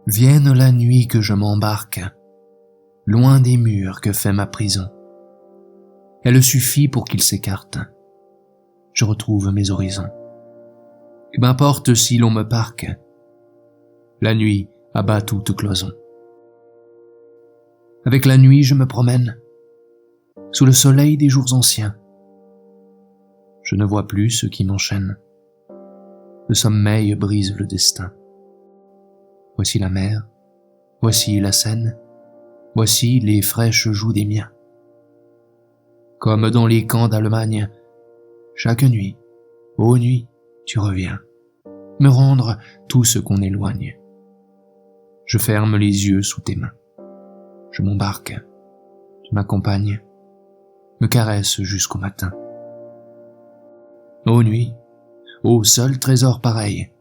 Vienne la nuit que je m'embarque, loin des murs que fait ma prison. Elle suffit pour qu'ils s'écartent. Je retrouve mes horizons. Et m'importe si l'on me parque, la nuit abat toute cloison. Avec la nuit je me promène, sous le soleil des jours anciens. Je ne vois plus ce qui m'enchaîne. Le sommeil brise le destin. Voici la mer, voici la Seine, voici les fraîches joues des miens. Comme dans les camps d'Allemagne, chaque nuit, ô nuit, tu reviens, me rendre tout ce qu'on éloigne. Je ferme les yeux sous tes mains. Je m'embarque, tu m'accompagnes, me caresses jusqu'au matin. Ô nuit, ô seul trésor pareil,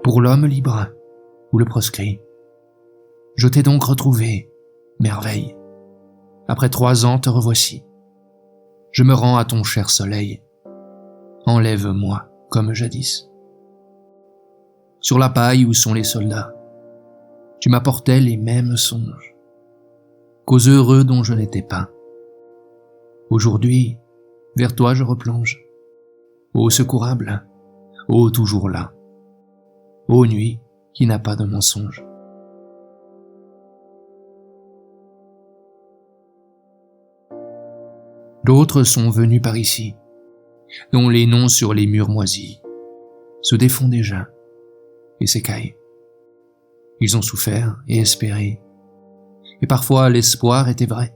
pour l'homme libre ou le proscrit, je t'ai donc retrouvé, merveille. Après 3 ans te revoici. Je me rends à ton cher soleil. Enlève-moi comme jadis. Sur la paille où sont les soldats, tu m'apportais les mêmes songes qu'aux heureux dont je n'étais pas. Aujourd'hui, vers toi je replonge. Ô secourable, ô toujours là, ô nuit qui n'a pas de mensonge. D'autres sont venus par ici, dont les noms sur les murs moisis se défont déjà et s'écaillent. Ils ont souffert et espéré, et parfois l'espoir était vrai,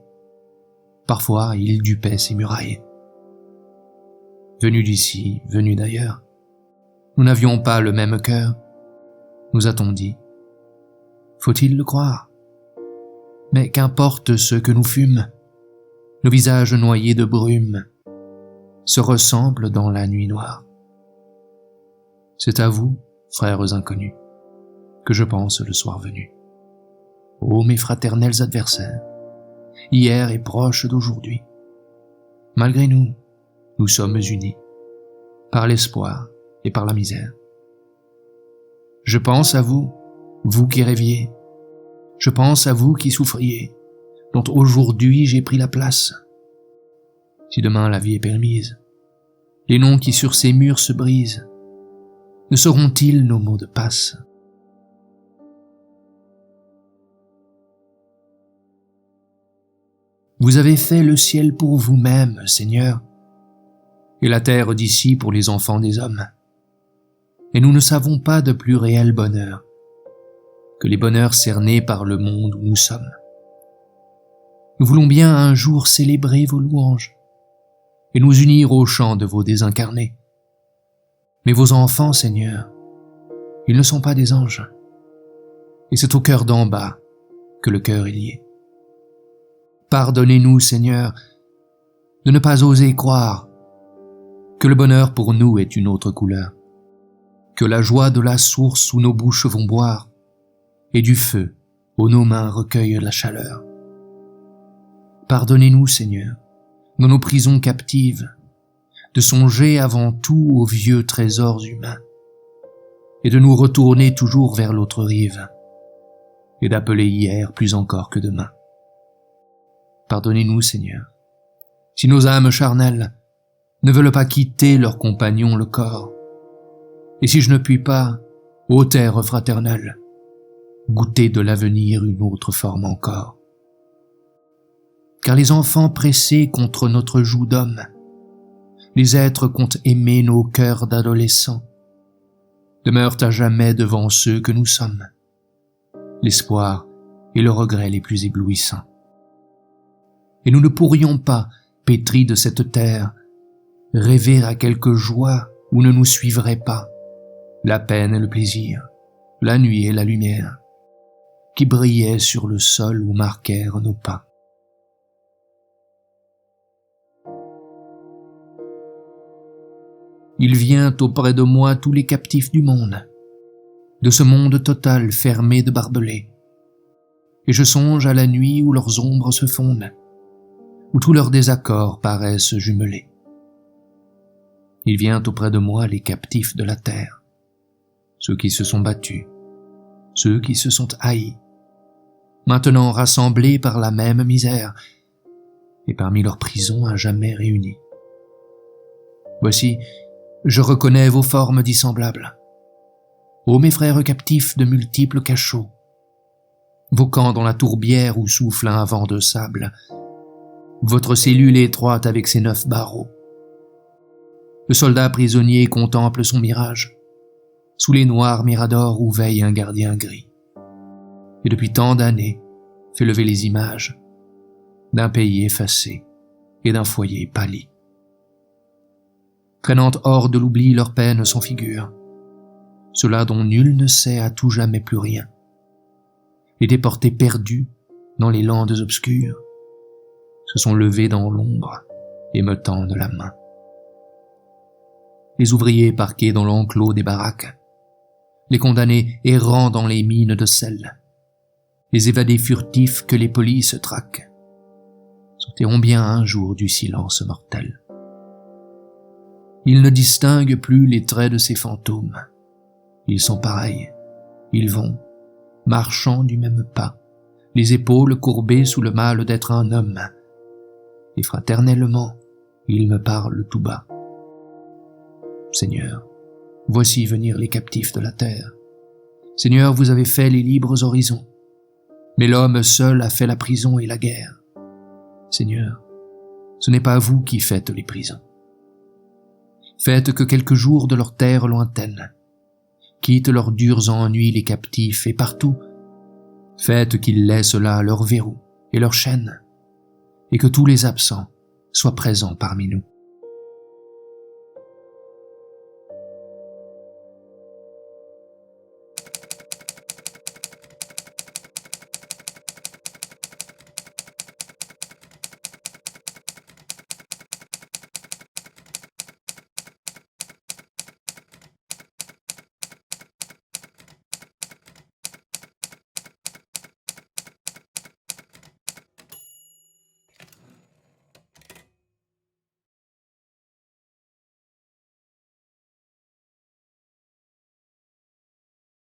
parfois ils dupaient ces murailles. Venus d'ici, venus d'ailleurs, nous n'avions pas le même cœur, nous a-t-on dit. Faut-il le croire? Mais qu'importe ce que nous fûmes, nos visages noyés de brume se ressemblent dans la nuit noire. C'est à vous, frères inconnus, que je pense le soir venu. Ô mes fraternels adversaires, hier et proches d'aujourd'hui, malgré nous, nous sommes unis, par l'espoir et par la misère. Je pense à vous, vous qui rêviez, je pense à vous qui souffriez, dont aujourd'hui j'ai pris la place. Si demain la vie est permise, les noms qui sur ces murs se brisent, ne seront-ils nos mots de passe? Vous avez fait le ciel pour vous-même, Seigneur, et la terre d'ici pour les enfants des hommes. Et nous ne savons pas de plus réel bonheur que les bonheurs cernés par le monde où nous sommes. Nous voulons bien un jour célébrer vos louanges et nous unir au chant de vos désincarnés. Mais vos enfants, Seigneur, ils ne sont pas des anges, et c'est au cœur d'en bas que le cœur est lié. Pardonnez-nous, Seigneur, de ne pas oser croire que le bonheur pour nous est une autre couleur, que la joie de la source où nos bouches vont boire et du feu où nos mains recueillent la chaleur. Pardonnez-nous, Seigneur, dans nos prisons captives, de songer avant tout aux vieux trésors humains et de nous retourner toujours vers l'autre rive et d'appeler hier plus encore que demain. Pardonnez-nous, Seigneur, si nos âmes charnelles ne veulent pas quitter leurs compagnons le corps, et si je ne puis pas, ô terre fraternelle, goûter de l'avenir une autre forme encore. Car les enfants pressés contre notre joug d'homme, les êtres qu'ont aimé nos cœurs d'adolescents, demeurent à jamais devant ceux que nous sommes, l'espoir et le regret les plus éblouissants. Et nous ne pourrions pas, pétris de cette terre, rêver à quelque joie où ne nous suivrait pas la peine et le plaisir, la nuit et la lumière, qui brillaient sur le sol où marquèrent nos pas. Il vient auprès de moi tous les captifs du monde, de ce monde total fermé de barbelés, et je songe à la nuit où leurs ombres se fondent, où tous leurs désaccords paraissent jumelés. Il vient auprès de moi les captifs de la terre, ceux qui se sont battus, ceux qui se sont haïs, maintenant rassemblés par la même misère, et parmi leurs prisons à jamais réunis. Voici, je reconnais vos formes dissemblables. Ô mes frères captifs de multiples cachots, vos camps dans la tourbière où souffle un vent de sable, votre cellule étroite avec ses 9 barreaux. Le soldat prisonnier contemple son mirage, sous les noirs miradors où veille un gardien gris, et depuis tant d'années fait lever les images d'un pays effacé et d'un foyer pâli. Traînant hors de l'oubli leur peine sans figure, ceux-là dont nul ne sait à tout jamais plus rien, et déportés perdus dans les landes obscures, se sont levés dans l'ombre et me tendent la main. Les ouvriers parqués dans l'enclos des baraques, les condamnés errant dans les mines de sel, les évadés furtifs que les polices traquent, sortiront bien un jour du silence mortel. Ils ne distinguent plus les traits de ces fantômes. Ils sont pareils. Ils vont, marchant du même pas, les épaules courbées sous le mal d'être un homme. Et fraternellement, ils me parlent tout bas. Seigneur, voici venir les captifs de la terre. Seigneur, vous avez fait les libres horizons, mais l'homme seul a fait la prison et la guerre. Seigneur, ce n'est pas vous qui faites les prisons. Faites que quelques jours de leur terre lointaine quittent leurs durs ennuis les captifs, et partout, faites qu'ils laissent là leurs verrous et leurs chaînes, et que tous les absents soient présents parmi nous.